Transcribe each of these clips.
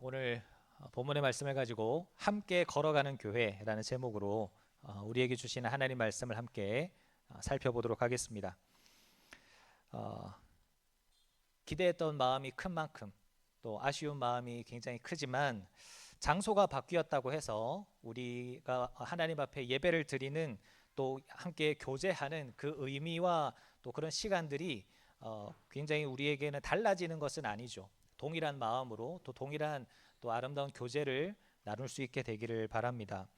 오늘 본문의 말씀을 가지고 함께 걸어가는 교회라는 제목으로 우리에게 주시는 하나님 말씀을 함께 살펴보도록 하겠습니다. 어, 기대했던 마음이 큰 만큼 또 아쉬운 마음이 굉장히 크지만 장소가 바뀌었다고 해서 우리가 하나님 앞에 예배를 드리는 또 함께 교제하는 그 의미와 또 그런 시간들이 굉장히 우리에게는 달라지는 것은 아니죠. 동일한 마음으로 또 동일한 또 아름다운 교제를 나눌 수 있게 되기를 바랍니다.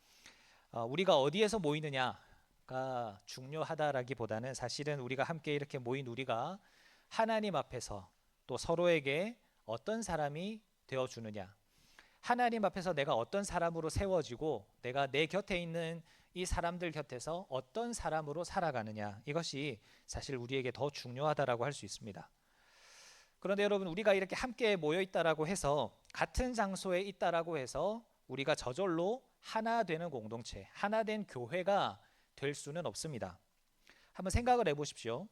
우리가 어디에서 모이느냐가 중요하다라기보다는 사실은 우리가 함께 이렇게 모인 우리가 하나님 앞에서 또 서로에게 어떤 사람이 되어주느냐, 하나님 앞에서 내가 어떤 사람으로 세워지고 내가 내 곁에 있는 이 사람들 곁에서 어떤 사람으로 살아가느냐, 이것이 사실 우리에게 더 중요하다라고 할 수 있습니다. 그런데 여러분, 우리가 이렇게 함께 모여 있다라고 해서 같은 장소에 있다라고 해서 우리가 저절로 하나 되는 공동체, 하나 된 교회가 될 수는 없습니다. 한번 생각을 해보십시오.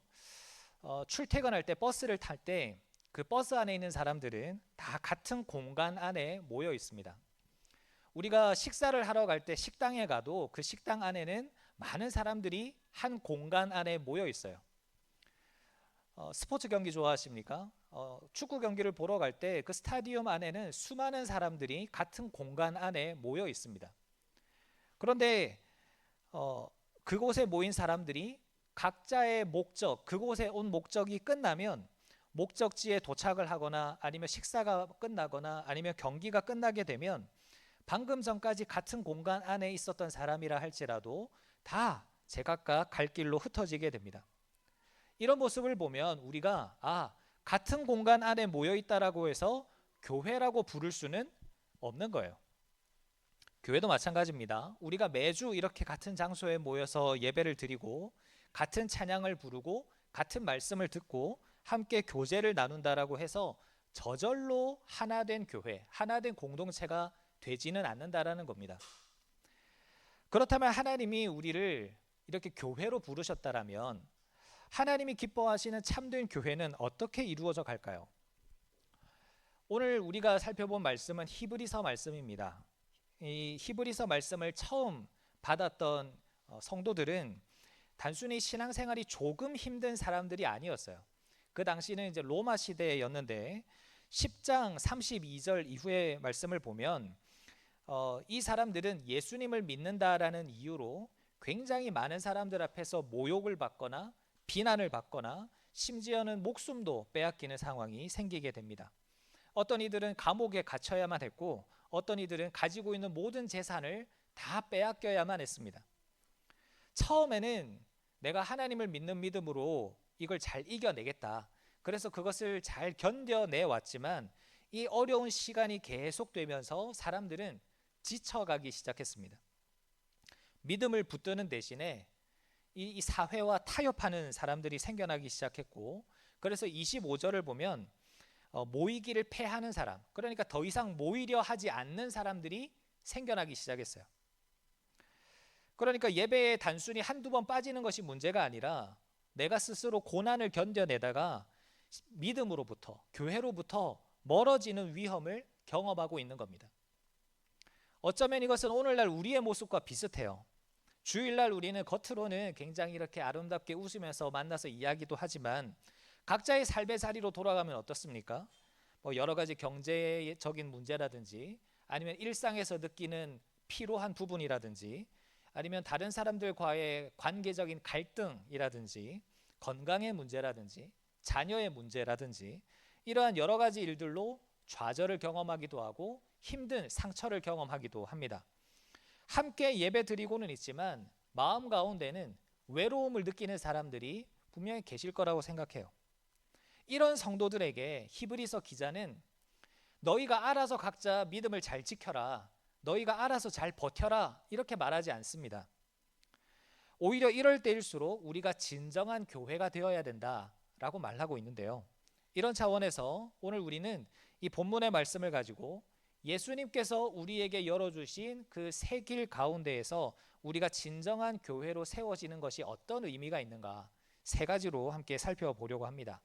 출퇴근할 때 버스를 탈 때 그 버스 안에 있는 사람들은 다 같은 공간 안에 모여 있습니다. 우리가 식사를 하러 갈 때 식당에 가도 그 식당 안에는 많은 사람들이 한 공간 안에 모여 있어요. 스포츠 경기 좋아하십니까? 축구 경기를 보러 갈 때 그 스타디움 안에는 수많은 사람들이 같은 공간 안에 모여 있습니다. 그런데 그곳에 모인 사람들이 각자의 목적, 그곳에 온 목적이 끝나면 목적지에 도착을 하거나 아니면 식사가 끝나거나 아니면 경기가 끝나게 되면 방금 전까지 같은 공간 안에 있었던 사람이라 할지라도 다 제각각 갈 길로 흩어지게 됩니다. 이런 모습을 보면 우리가 같은 공간 안에 모여 있다라고 해서 교회라고 부를 수는 없는 거예요. 교회도 마찬가지입니다. 우리가 매주 이렇게 같은 장소에 모여서 예배를 드리고 같은 찬양을 부르고 같은 말씀을 듣고 함께 교제를 나눈다라고 해서 저절로 하나 된 교회, 하나 된 공동체가 되지는 않는다라는 겁니다. 그렇다면 하나님이 우리를 이렇게 교회로 부르셨다라면 하나님이 기뻐하시는 참된 교회는 어떻게 이루어져 갈까요? 오늘 우리가 살펴본 말씀은 히브리서 말씀입니다. 이 히브리서 말씀을 처음 받았던 성도들은 단순히 신앙생활이 조금 힘든 사람들이 아니었어요. 그 당시는 이제 로마 시대였는데 10장 32절 이후의 말씀을 보면 이 사람들은 예수님을 믿는다라는 이유로 굉장히 많은 사람들 앞에서 모욕을 받거나 비난을 받거나 심지어는 목숨도 빼앗기는 상황이 생기게 됩니다. 어떤 이들은 감옥에 갇혀야만 했고 어떤 이들은 가지고 있는 모든 재산을 다 빼앗겨야만 했습니다. 처음에는 내가 하나님을 믿는 믿음으로 이걸 잘 이겨내겠다, 그래서 그것을 잘 견뎌내 왔지만 이 어려운 시간이 계속되면서 사람들은 지쳐가기 시작했습니다. 믿음을 붙드는 대신에 이 사회와 타협하는 사람들이 생겨나기 시작했고, 그래서 25절을 보면 모이기를 패하는 사람, 그러니까 더 이상 모이려 하지 않는 사람들이 생겨나기 시작했어요. 그러니까 예배에 단순히 한두 번 빠지는 것이 문제가 아니라 내가 스스로 고난을 견뎌내다가 믿음으로부터, 교회로부터 멀어지는 위험을 경험하고 있는 겁니다. 어쩌면 이것은 오늘날 우리의 모습과 비슷해요. 주일날 우리는 겉으로는 굉장히 이렇게 아름답게 웃으면서 만나서 이야기도 하지만 각자의 삶의 자리로 돌아가면 어떻습니까? 여러 가지 경제적인 문제라든지 아니면 일상에서 느끼는 피로한 부분이라든지 아니면 다른 사람들과의 관계적인 갈등이라든지 건강의 문제라든지 자녀의 문제라든지 이러한 여러 가지 일들로 좌절을 경험하기도 하고 힘든 상처를 경험하기도 합니다. 함께 예배 드리고는 있지만 마음 가운데는 외로움을 느끼는 사람들이 분명히 계실 거라고 생각해요. 이런 성도들에게 히브리서 기자는 너희가 알아서 각자 믿음을 잘 지켜라, 너희가 알아서 잘 버텨라, 이렇게 말하지 않습니다. 오히려 이럴 때일수록 우리가 진정한 교회가 되어야 된다라고 말하고 있는데요. 이런 차원에서 오늘 우리는 이 본문의 말씀을 가지고 예수님께서 우리에게 열어주신 그 새 길 가운데에서 우리가 진정한 교회로 세워지는 것이 어떤 의미가 있는가, 세 가지로 함께 살펴보려고 합니다.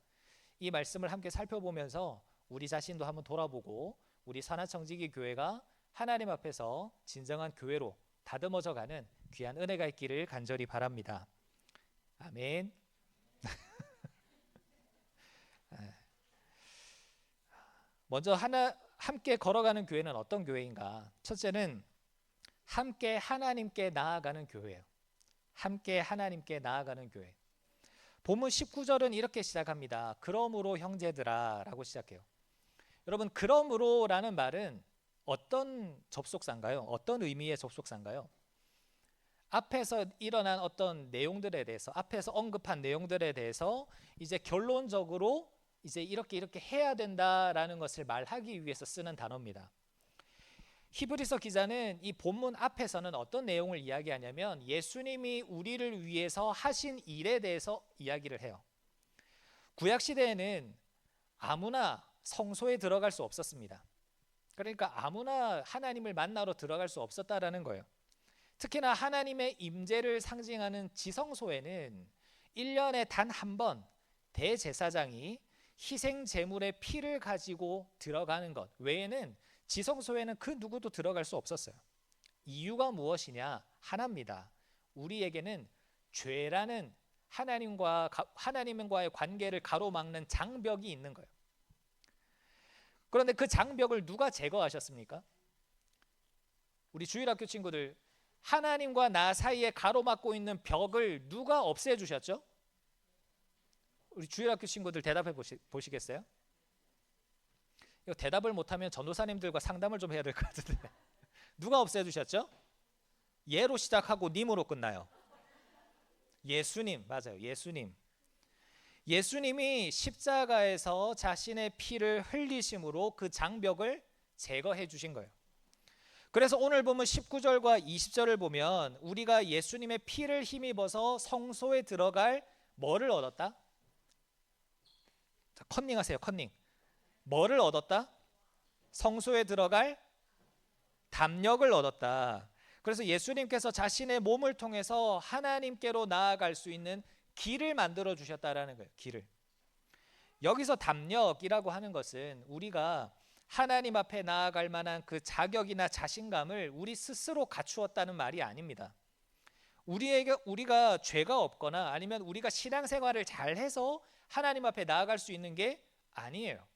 이 말씀을 함께 살펴보면서 우리 자신도 한번 돌아보고 우리 산하청지기 교회가 하나님 앞에서 진정한 교회로 다듬어져 가는 귀한 은혜가 있기를 간절히 바랍니다. 아멘. 먼저 함께 걸어가는 교회는 어떤 교회인가? 첫째는 함께 하나님께 나아가는 교회예요. 함께 하나님께 나아가는 교회. 본문 19절은 이렇게 시작합니다. 그러므로 형제들아 라고 시작해요. 여러분, 그러므로 라는 말은 어떤 접속사인가요? 어떤 의미의 접속사인가요? 앞에서 일어난 어떤 내용들에 대해서, 앞에서 언급한 내용들에 대해서 이제 결론적으로 이제 이렇게 해야 된다라는 것을 말하기 위해서 쓰는 단어입니다. 히브리서 기자는 이 본문 앞에서는 어떤 내용을 이야기하냐면 예수님이 우리를 위해서 하신 일에 대해서 이야기를 해요. 구약 시대에는 아무나 성소에 들어갈 수 없었습니다. 그러니까 아무나 하나님을 만나러 들어갈 수 없었다라는 거예요. 특히나 하나님의 임재를 상징하는 지성소에는 1년에 단 한 번 대제사장이 희생 제물의 피를 가지고 들어가는 것 외에는 지성소에는 그 누구도 들어갈 수 없었어요. 이유가 무엇이냐? 하나입니다. 우리에게는 죄라는 하나님과의 관계를 가로막는 장벽이 있는 거예요. 그런데 그 장벽을 누가 제거하셨습니까? 우리 주일학교 친구들, 하나님과 나 사이에 가로막고 있는 벽을 누가 없애주셨죠? 우리 주일학교 친구들 대답해 보시겠어요? 이거 대답을 못하면 전도사님들과 상담을 좀 해야 될 것 같은데 누가 없애주셨죠? 예로 시작하고 님으로 끝나요. 예수님, 맞아요. 예수님이 십자가에서 자신의 피를 흘리심으로 그 장벽을 제거해 주신 거예요. 그래서 오늘 보면 19절과 20절을 보면 우리가 예수님의 피를 힘입어서 성소에 들어갈 뭐를 얻었다? 자, 컨닝하세요. 컨닝. 뭐를 얻었다? 성소에 들어갈 담력을 얻었다. 그래서 예수님께서 자신의 몸을 통해서 하나님께로 나아갈 수 있는 길을 만들어 주셨다라는 거예요. 길을. 여기서 담력이라고 하는 것은 우리가 하나님 앞에 나아갈 만한 그 자격이나 자신감을 우리 스스로 갖추었다는 말이 아닙니다. 우리가 죄가 없거나 아니면 우리가 신앙생활을 잘해서 하나님 앞에 나아갈 수 있는 게 아니에요.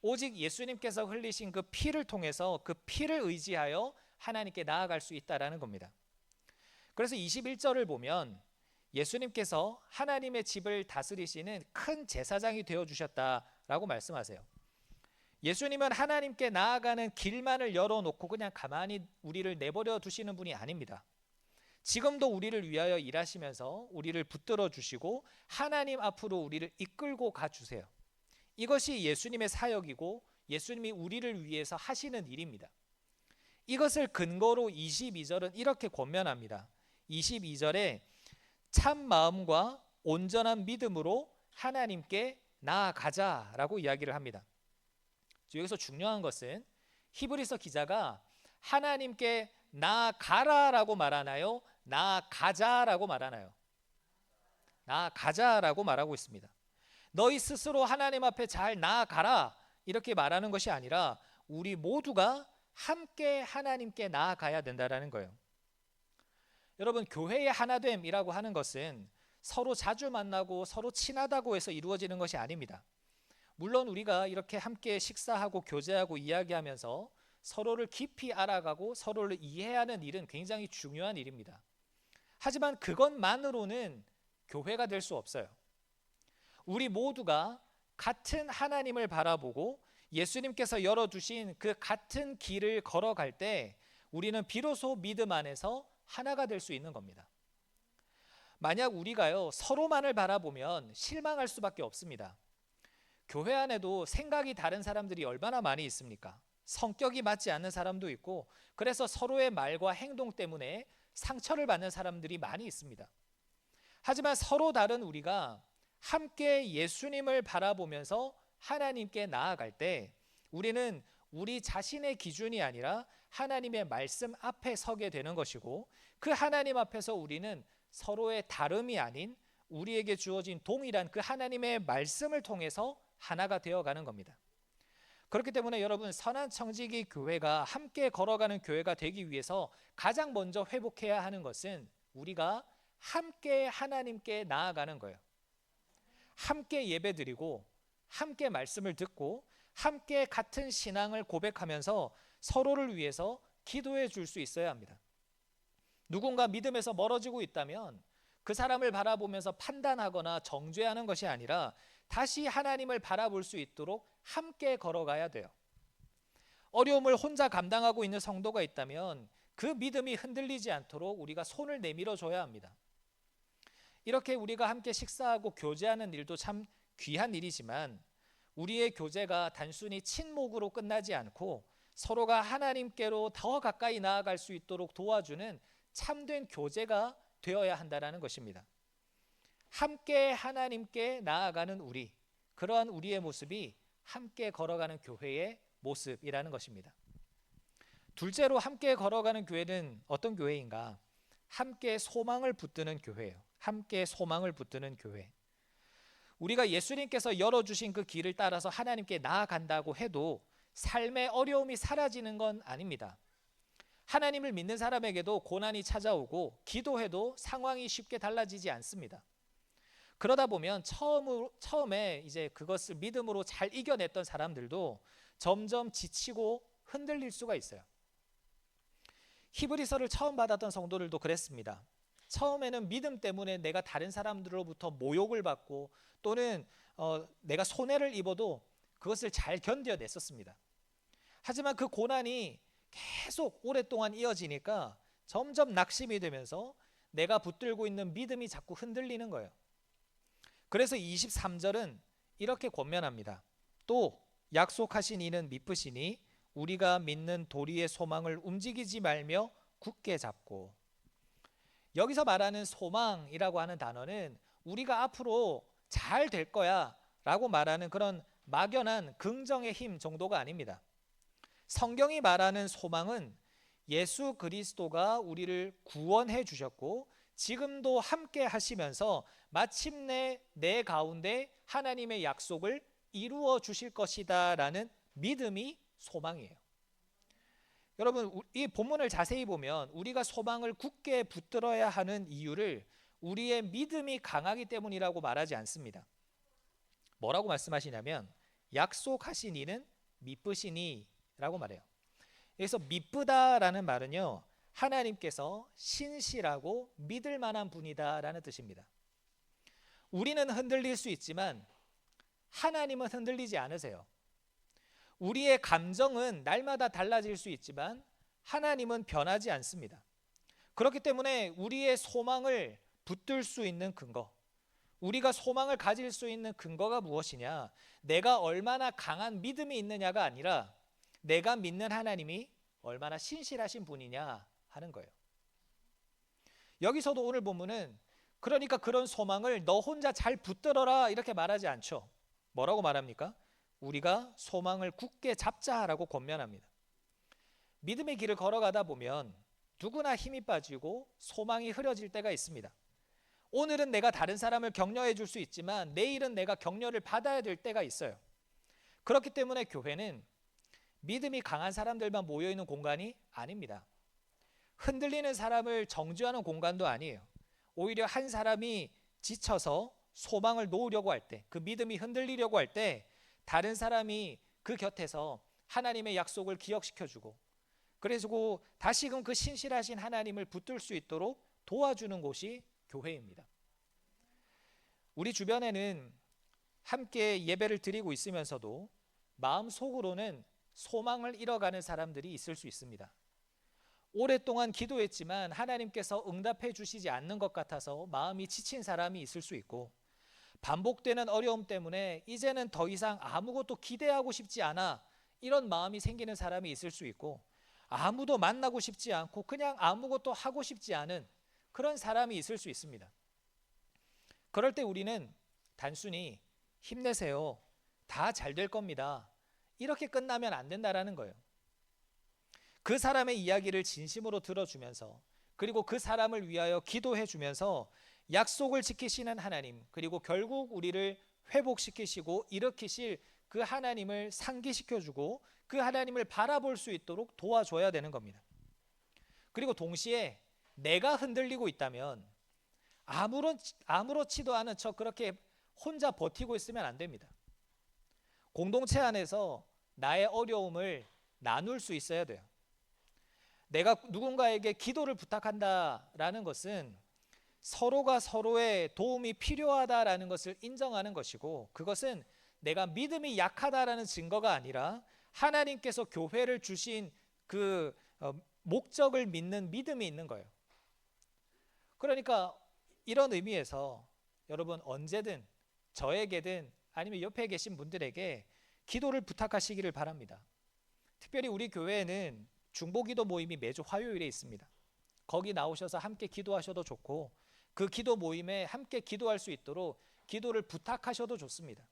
오직 예수님께서 흘리신 그 피를 통해서 그 피를 의지하여 하나님께 나아갈 수 있다라는 겁니다. 그래서 21절을 보면 예수님께서 하나님의 집을 다스리시는 큰 제사장이 되어 주셨다라고 말씀하세요. 예수님은 하나님께 나아가는 길만을 열어놓고 그냥 가만히 우리를 내버려 두시는 분이 아닙니다. 지금도 우리를 위하여 일하시면서 우리를 붙들어 주시고 하나님 앞으로 우리를 이끌고 가주세요. 이것이 예수님의 사역이고 예수님이 우리를 위해서 하시는 일입니다. 이것을 근거로 22절은 이렇게 권면합니다. 22절에 참 마음과 온전한 믿음으로 하나님께 나아가자라고 이야기를 합니다. 여기서 중요한 것은 히브리서 기자가 하나님께 나아가라라고 말하나요? 나아가자라고 말하나요? 나아가자라고 말하고 있습니다. 너희 스스로 하나님 앞에 잘 나아가라 이렇게 말하는 것이 아니라 우리 모두가 함께 하나님께 나아가야 된다라는 거예요. 여러분, 교회의 하나됨이라고 하는 것은 서로 자주 만나고 서로 친하다고 해서 이루어지는 것이 아닙니다. 물론 우리가 이렇게 함께 식사하고 교제하고 이야기하면서 서로를 깊이 알아가고 서로를 이해하는 일은 굉장히 중요한 일입니다. 하지만 그것만으로는 교회가 될 수 없어요. 우리 모두가 같은 하나님을 바라보고 예수님께서 열어두신 그 같은 길을 걸어갈 때 우리는 비로소 믿음 안에서 하나가 될 수 있는 겁니다. 만약 우리가요 서로만을 바라보면 실망할 수밖에 없습니다. 교회 안에도 생각이 다른 사람들이 얼마나 많이 있습니까? 성격이 맞지 않는 사람도 있고 그래서 서로의 말과 행동 때문에 상처를 받는 사람들이 많이 있습니다. 하지만 서로 다른 우리가 함께 예수님을 바라보면서 하나님께 나아갈 때 우리는 우리 자신의 기준이 아니라 하나님의 말씀 앞에 서게 되는 것이고 그 하나님 앞에서 우리는 서로의 다름이 아닌 우리에게 주어진 동일한 그 하나님의 말씀을 통해서 하나가 되어가는 겁니다. 그렇기 때문에 여러분, 선한 청지기 교회가 함께 걸어가는 교회가 되기 위해서 가장 먼저 회복해야 하는 것은 우리가 함께 하나님께 나아가는 거예요. 함께 예배드리고 함께 말씀을 듣고 함께 같은 신앙을 고백하면서 서로를 위해서 기도해 줄 수 있어야 합니다. 누군가 믿음에서 멀어지고 있다면 그 사람을 바라보면서 판단하거나 정죄하는 것이 아니라 다시 하나님을 바라볼 수 있도록 함께 걸어가야 돼요. 어려움을 혼자 감당하고 있는 성도가 있다면 그 믿음이 흔들리지 않도록 우리가 손을 내밀어 줘야 합니다. 이렇게 우리가 함께 식사하고 교제하는 일도 참 귀한 일이지만 우리의 교제가 단순히 친목으로 끝나지 않고 서로가 하나님께로 더 가까이 나아갈 수 있도록 도와주는 참된 교제가 되어야 한다는 것입니다. 함께 하나님께 나아가는 우리, 그러한 우리의 모습이 함께 걸어가는 교회의 모습이라는 것입니다. 둘째로 함께 걸어가는 교회는 어떤 교회인가? 함께 소망을 붙드는 교회예요. 함께 소망을 붙드는 교회. 우리가 예수님께서 열어주신 그 길을 따라서 하나님께 나아간다고 해도 삶의 어려움이 사라지는 건 아닙니다. 하나님을 믿는 사람에게도 고난이 찾아오고 기도해도 상황이 쉽게 달라지지 않습니다. 그러다 보면 처음에 이제 그것을 믿음으로 잘 이겨냈던 사람들도 점점 지치고 흔들릴 수가 있어요. 히브리서를 처음 받았던 성도들도 그랬습니다. 처음에는 믿음 때문에 내가 다른 사람들로부터 모욕을 받고 또는 내가 손해를 입어도 그것을 잘 견뎌냈었습니다. 하지만 그 고난이 계속 오랫동안 이어지니까 점점 낙심이 되면서 내가 붙들고 있는 믿음이 자꾸 흔들리는 거예요. 그래서 23절은 이렇게 권면합니다. 또 약속하신 이는 미쁘시니 우리가 믿는 도리의 소망을 움직이지 말며 굳게 잡고. 여기서 말하는 소망이라고 하는 단어는 우리가 앞으로 잘 될 거야 라고 말하는 그런 막연한 긍정의 힘 정도가 아닙니다. 성경이 말하는 소망은 예수 그리스도가 우리를 구원해 주셨고 지금도 함께 하시면서 마침내 내 가운데 하나님의 약속을 이루어 주실 것이다 라는 믿음이 소망이에요. 여러분, 이 본문을 자세히 보면 우리가 소망을 굳게 붙들어야 하는 이유를 우리의 믿음이 강하기 때문이라고 말하지 않습니다. 뭐라고 말씀하시냐면 약속하신 이는 미쁘시니 라고 말해요. 여기서 미쁘다라는 말은요, 하나님께서 신실하고 믿을 만한 분이다 라는 뜻입니다. 우리는 흔들릴 수 있지만 하나님은 흔들리지 않으세요. 우리의 감정은 날마다 달라질 수 있지만 하나님은 변하지 않습니다. 그렇기 때문에 우리의 소망을 붙들 수 있는 근거, 우리가 소망을 가질 수 있는 근거가 무엇이냐? 내가 얼마나 강한 믿음이 있느냐가 아니라 내가 믿는 하나님이 얼마나 신실하신 분이냐 하는 거예요. 여기서도 오늘 본문은 그러니까 그런 소망을 너 혼자 잘 붙들어라 이렇게 말하지 않죠. 뭐라고 말합니까? 우리가 소망을 굳게 잡자라고 권면합니다. 믿음의 길을 걸어가다 보면 누구나 힘이 빠지고 소망이 흐려질 때가 있습니다. 오늘은 내가 다른 사람을 격려해 줄 수 있지만 내일은 내가 격려를 받아야 될 때가 있어요. 그렇기 때문에 교회는 믿음이 강한 사람들만 모여있는 공간이 아닙니다. 흔들리는 사람을 정죄하는 공간도 아니에요. 오히려 한 사람이 지쳐서 소망을 놓으려고 할 때, 그 믿음이 흔들리려고 할 때 다른 사람이 그 곁에서 하나님의 약속을 기억시켜주고 그래서 다시금 그 신실하신 하나님을 붙들 수 있도록 도와주는 곳이 교회입니다. 우리 주변에는 함께 예배를 드리고 있으면서도 마음속으로는 소망을 잃어가는 사람들이 있을 수 있습니다. 오랫동안 기도했지만 하나님께서 응답해 주시지 않는 것 같아서 마음이 지친 사람이 있을 수 있고 반복되는 어려움 때문에 이제는 더 이상 아무것도 기대하고 싶지 않아 이런 마음이 생기는 사람이 있을 수 있고 아무도 만나고 싶지 않고 그냥 아무것도 하고 싶지 않은 그런 사람이 있을 수 있습니다. 그럴 때 우리는 단순히 힘내세요. 다 잘 될 겁니다. 이렇게 끝나면 안 된다라는 거예요. 그 사람의 이야기를 진심으로 들어주면서 그리고 그 사람을 위하여 기도해 주면서 약속을 지키시는 하나님 그리고 결국 우리를 회복시키시고 일으키실 그 하나님을 상기시켜주고 그 하나님을 바라볼 수 있도록 도와줘야 되는 겁니다. 그리고 동시에 내가 흔들리고 있다면 아무렇지도 않은 척 그렇게 혼자 버티고 있으면 안 됩니다. 공동체 안에서 나의 어려움을 나눌 수 있어야 돼요. 내가 누군가에게 기도를 부탁한다라는 것은 서로가 서로의 도움이 필요하다라는 것을 인정하는 것이고, 그것은 내가 믿음이 약하다라는 증거가 아니라 하나님께서 교회를 주신 그 목적을 믿는 믿음이 있는 거예요. 그러니까 이런 의미에서 여러분 언제든 저에게든 아니면 옆에 계신 분들에게 기도를 부탁하시기를 바랍니다. 특별히 우리 교회에는 중보기도 모임이 매주 화요일에 있습니다. 거기 나오셔서 함께 기도하셔도 좋고, 그 기도 모임에 함께 기도할 수 있도록 기도를 부탁하셔도 좋습니다.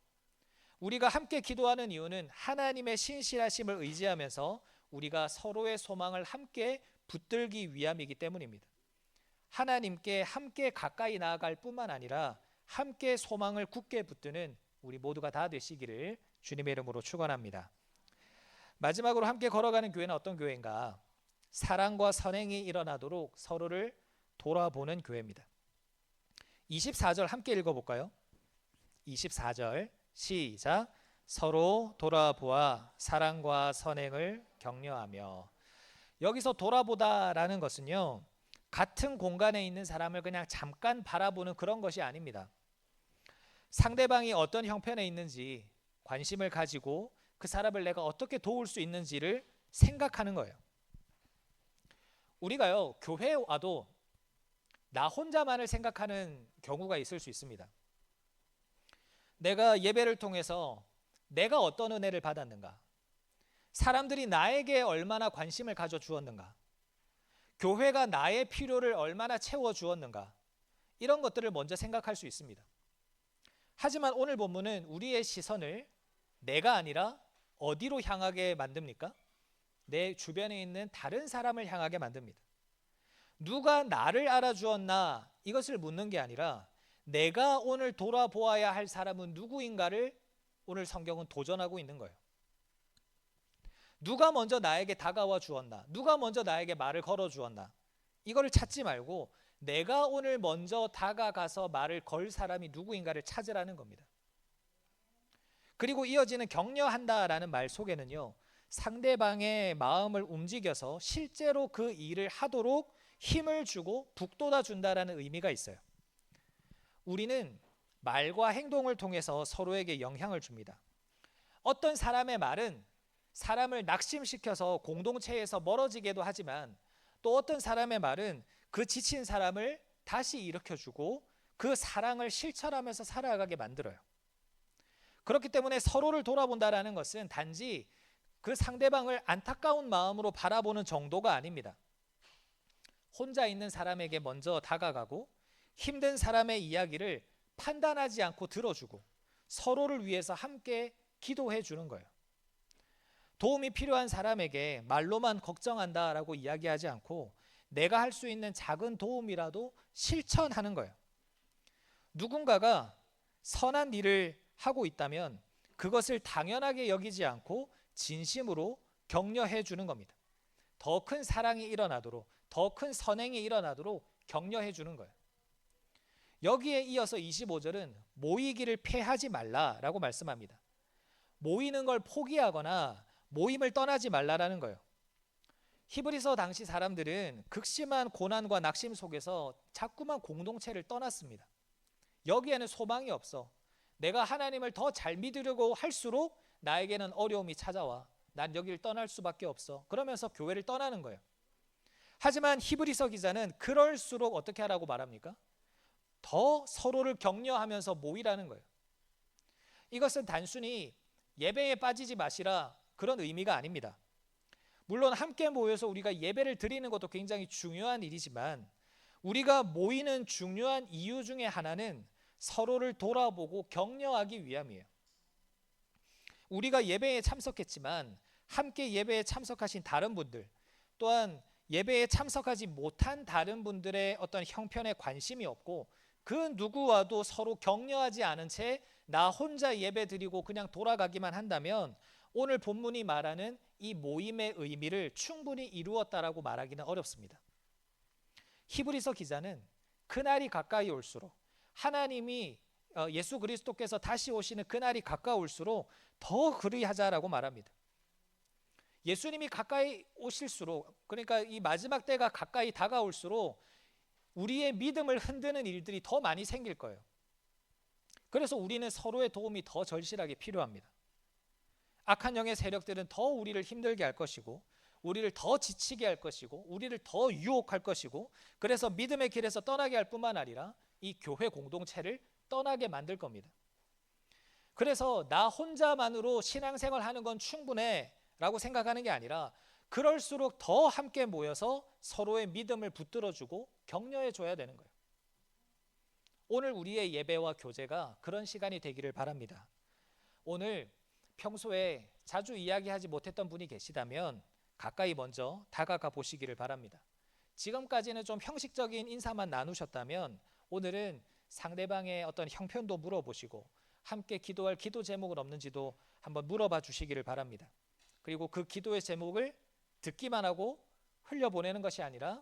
우리가 함께 기도하는 이유는 하나님의 신실하심을 의지하면서 우리가 서로의 소망을 함께 붙들기 위함이기 때문입니다. 하나님께 함께 가까이 나아갈 뿐만 아니라 함께 소망을 굳게 붙드는 우리 모두가 다 되시기를 주님의 이름으로 축원합니다. 마지막으로 함께 걸어가는 교회는 어떤 교회인가? 사랑과 선행이 일어나도록 서로를 돌아보는 교회입니다. 24절 함께 읽어볼까요? 24절 시작. 서로 돌아보아 사랑과 선행을 격려하며. 여기서 돌아보다라는 것은요, 같은 공간에 있는 사람을 그냥 잠깐 바라보는 그런 것이 아닙니다. 상대방이 어떤 형편에 있는지 관심을 가지고 그 사람을 내가 어떻게 도울 수 있는지를 생각하는 거예요. 우리가요, 교회에 와도 나 혼자만을 생각하는 경우가 있을 수 있습니다. 내가 예배를 통해서 내가 어떤 은혜를 받았는가, 사람들이 나에게 얼마나 관심을 가져주었는가, 교회가 나의 필요를 얼마나 채워주었는가, 이런 것들을 먼저 생각할 수 있습니다. 하지만 오늘 본문은 우리의 시선을 내가 아니라 어디로 향하게 만듭니까? 내 주변에 있는 다른 사람을 향하게 만듭니다. 누가 나를 알아주었나 이것을 묻는 게 아니라 내가 오늘 돌아보아야 할 사람은 누구인가를 오늘 성경은 도전하고 있는 거예요. 누가 먼저 나에게 다가와 주었나, 누가 먼저 나에게 말을 걸어 주었나, 이거를 찾지 말고 내가 오늘 먼저 다가가서 말을 걸 사람이 누구인가를 찾으라는 겁니다. 그리고 이어지는 격려한다라는 말 속에는요, 상대방의 마음을 움직여서 실제로 그 일을 하도록 힘을 주고 북돋아 준다라는 의미가 있어요. 우리는 말과 행동을 통해서 서로에게 영향을 줍니다. 어떤 사람의 말은 사람을 낙심시켜서 공동체에서 멀어지게도 하지만, 또 어떤 사람의 말은 그 지친 사람을 다시 일으켜주고 그 사랑을 실천하면서 살아가게 만들어요. 그렇기 때문에 서로를 돌아본다라는 것은 단지 그 상대방을 안타까운 마음으로 바라보는 정도가 아닙니다. 혼자 있는 사람에게 먼저 다가가고 힘든 사람의 이야기를 판단하지 않고 들어주고 서로를 위해서 함께 기도해 주는 거예요. 도움이 필요한 사람에게 말로만 걱정한다라고 이야기하지 않고 내가 할 수 있는 작은 도움이라도 실천하는 거예요. 누군가가 선한 일을 하고 있다면 그것을 당연하게 여기지 않고 진심으로 격려해 주는 겁니다. 더 큰 사랑이 일어나도록, 더 큰 선행이 일어나도록 격려해 주는 거예요. 여기에 이어서 25절은 모이기를 패하지 말라라고 말씀합니다. 모이는 걸 포기하거나 모임을 떠나지 말라라는 거예요. 히브리서 당시 사람들은 극심한 고난과 낙심 속에서 자꾸만 공동체를 떠났습니다. 여기에는 소망이 없어. 내가 하나님을 더 잘 믿으려고 할수록 나에게는 어려움이 찾아와. 난 여기를 떠날 수밖에 없어. 그러면서 교회를 떠나는 거예요. 하지만 히브리서 기자는 그럴수록 어떻게 하라고 말합니까? 더 서로를 격려하면서 모이라는 거예요. 이것은 단순히 예배에 빠지지 마시라 그런 의미가 아닙니다. 물론 함께 모여서 우리가 예배를 드리는 것도 굉장히 중요한 일이지만, 우리가 모이는 중요한 이유 중에 하나는 서로를 돌아보고 격려하기 위함이에요. 우리가 예배에 참석했지만 함께 예배에 참석하신 다른 분들, 또한 예배에 참석하지 못한 다른 분들의 어떤 형편에 관심이 없고 그 누구와도 서로 격려하지 않은 채 나 혼자 예배 드리고 그냥 돌아가기만 한다면 오늘 본문이 말하는 이 모임의 의미를 충분히 이루었다라고 말하기는 어렵습니다. 히브리서 기자는 그날이 가까이 올수록 하나님이 예수 그리스도께서 다시 오시는 그날이 가까울수록 더 그리하자라고 말합니다. 예수님이 가까이 오실수록, 그러니까 이 마지막 때가 가까이 다가올수록 우리의 믿음을 흔드는 일들이 더 많이 생길 거예요. 그래서 우리는 서로의 도움이 더 절실하게 필요합니다. 악한 영의 세력들은 더 우리를 힘들게 할 것이고, 우리를 더 지치게 할 것이고, 우리를 더 유혹할 것이고, 그래서 믿음의 길에서 떠나게 할 뿐만 아니라 이 교회 공동체를 떠나게 만들 겁니다. 그래서 나 혼자만으로 신앙생활 하는 건 충분해 라고 생각하는 게 아니라, 그럴수록 더 함께 모여서 서로의 믿음을 붙들어주고 격려해 줘야 되는 거예요. 오늘 우리의 예배와 교제가 그런 시간이 되기를 바랍니다. 오늘 평소에 자주 이야기하지 못했던 분이 계시다면 가까이 먼저 다가가 보시기를 바랍니다. 지금까지는 좀 형식적인 인사만 나누셨다면 오늘은 상대방의 어떤 형편도 물어보시고 함께 기도할 기도 제목은 없는지도 한번 물어봐 주시기를 바랍니다. 그리고 그 기도의 제목을 듣기만 하고 흘려보내는 것이 아니라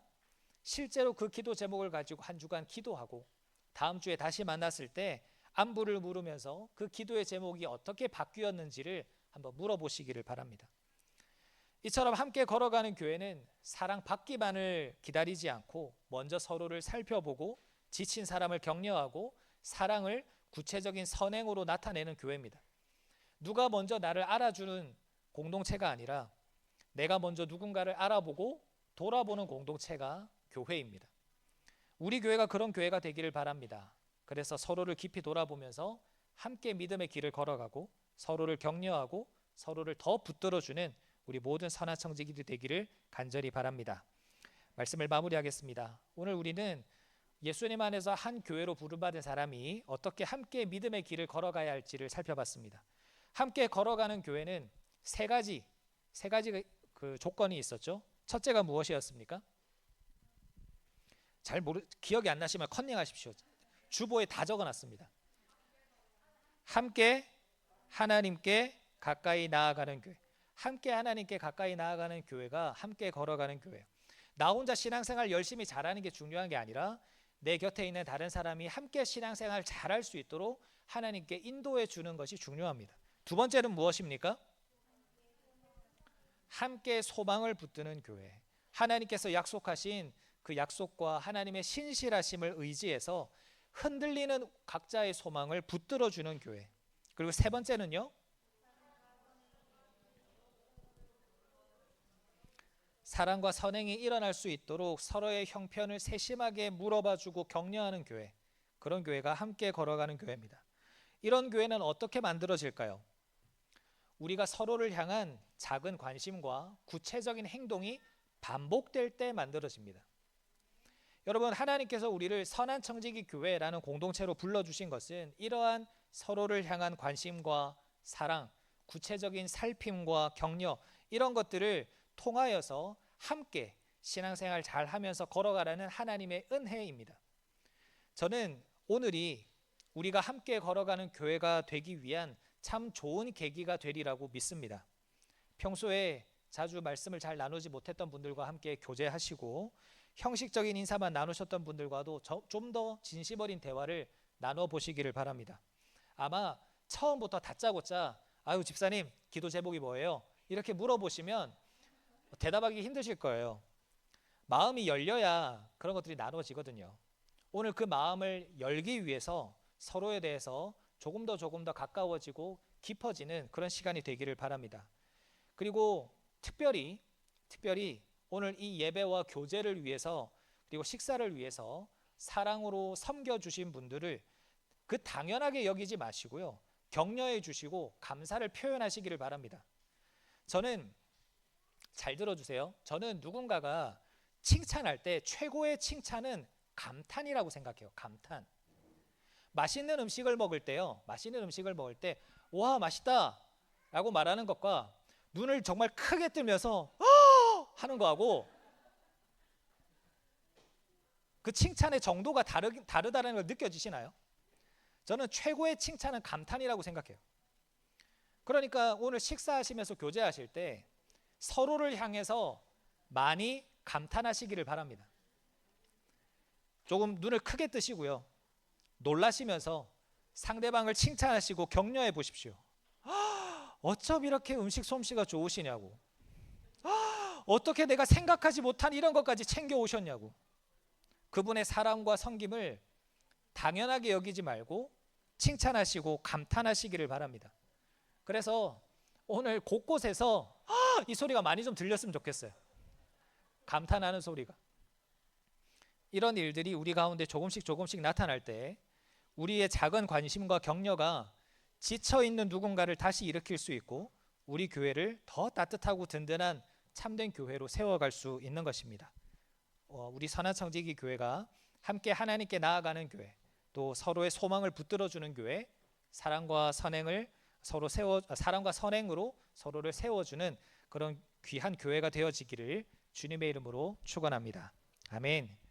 실제로 그 기도 제목을 가지고 한 주간 기도하고 다음 주에 다시 만났을 때 안부를 물으면서 그 기도의 제목이 어떻게 바뀌었는지를 한번 물어보시기를 바랍니다. 이처럼 함께 걸어가는 교회는 사랑 받기만을 기다리지 않고 먼저 서로를 살펴보고 지친 사람을 격려하고 사랑을 구체적인 선행으로 나타내는 교회입니다. 누가 먼저 나를 알아주는 공동체가 아니라 내가 먼저 누군가를 알아보고 돌아보는 공동체가 교회입니다. 우리 교회가 그런 교회가 되기를 바랍니다. 그래서 서로를 깊이 돌아보면서 함께 믿음의 길을 걸어가고 서로를 격려하고 서로를 더 붙들어주는 우리 모든 선한 청지기들이 되기를 간절히 바랍니다. 말씀을 마무리하겠습니다. 오늘 우리는 예수님 안에서 한 교회로 부름받은 사람이 어떻게 함께 믿음의 길을 걸어가야 할지를 살펴봤습니다. 함께 걸어가는 교회는 세 가지 그 조건이 있었죠. 첫째가 무엇이었습니까? 기억이 안 나시면 컨닝하십시오. 주보에 다 적어놨습니다. 함께 하나님께 가까이 나아가는 교회. 함께 하나님께 가까이 나아가는 교회가 함께 걸어가는 교회예요. 나 혼자 신앙생활 열심히 잘하는 게 중요한 게 아니라 내 곁에 있는 다른 사람이 함께 신앙생활 잘할 수 있도록 하나님께 인도해 주는 것이 중요합니다. 두 번째는 무엇입니까? 함께 소망을 붙드는 교회. 하나님께서 약속하신 그 약속과 하나님의 신실하심을 의지해서 흔들리는 각자의 소망을 붙들어주는 교회. 그리고 세 번째는요, 사랑과 선행이 일어날 수 있도록 서로의 형편을 세심하게 물어봐주고 격려하는 교회. 그런 교회가 함께 걸어가는 교회입니다. 이런 교회는 어떻게 만들어질까요? 우리가 서로를 향한 작은 관심과 구체적인 행동이 반복될 때 만들어집니다. 여러분, 하나님께서 우리를 선한 청지기 교회라는 공동체로 불러주신 것은 이러한 서로를 향한 관심과 사랑, 구체적인 살핌과 격려, 이런 것들을 통하여서 함께 신앙생활 잘 하면서 걸어가라는 하나님의 은혜입니다. 저는 오늘이 우리가 함께 걸어가는 교회가 되기 위한 참 좋은 계기가 되리라고 믿습니다. 평소에 자주 말씀을 잘 나누지 못했던 분들과 함께 교제하시고 형식적인 인사만 나누셨던 분들과도 좀 더 진심 어린 대화를 나눠보시기를 바랍니다. 아마 처음부터 다짜고짜 아유 집사님 기도 제목이 뭐예요? 이렇게 물어보시면 대답하기 힘드실 거예요. 마음이 열려야 그런 것들이 나눠지거든요. 오늘 그 마음을 열기 위해서 서로에 대해서 조금 더 가까워지고 깊어지는 그런 시간이 되기를 바랍니다. 그리고 특별히 오늘 이 예배와 교제를 위해서 그리고 식사를 위해서 사랑으로 섬겨주신 분들을 그 당연하게 여기지 마시고요. 격려해 주시고 감사를 표현하시기를 바랍니다. 저는 잘 들어주세요. 저는 누군가가 칭찬할 때 최고의 칭찬은 감탄이라고 생각해요. 감탄. 맛있는 음식을 먹을 때 와 맛있다 라고 말하는 것과 눈을 정말 크게 뜨면서 하는 거하고 그 칭찬의 정도가 다르다는 걸 느껴지시나요? 저는 최고의 칭찬은 감탄이라고 생각해요. 그러니까 오늘 식사하시면서 교제하실 때 서로를 향해서 많이 감탄하시기를 바랍니다. 조금 눈을 크게 뜨시고요. 놀라시면서 상대방을 칭찬하시고 격려해 보십시오. 어쩜 이렇게 음식 솜씨가 좋으시냐고. 어떻게 내가 생각하지 못한 이런 것까지 챙겨 오셨냐고. 그분의 사랑과 섬김을 당연하게 여기지 말고 칭찬하시고 감탄하시기를 바랍니다. 그래서 오늘 곳곳에서 이 소리가 많이 좀 들렸으면 좋겠어요. 감탄하는 소리가. 이런 일들이 우리 가운데 조금씩 나타날 때 우리의 작은 관심과 격려가 지쳐있는 누군가를 다시 일으킬 수 있고 우리 교회를 더 따뜻하고 든든한 참된 교회로 세워갈 수 있는 것입니다. 우리 선한청지기 교회가 함께 하나님께 나아가는 교회, 또 서로의 소망을 붙들어주는 교회, 사랑과 선행으로 서로를 세워주는 그런 귀한 교회가 되어지기를 주님의 이름으로 축원합니다. 아멘.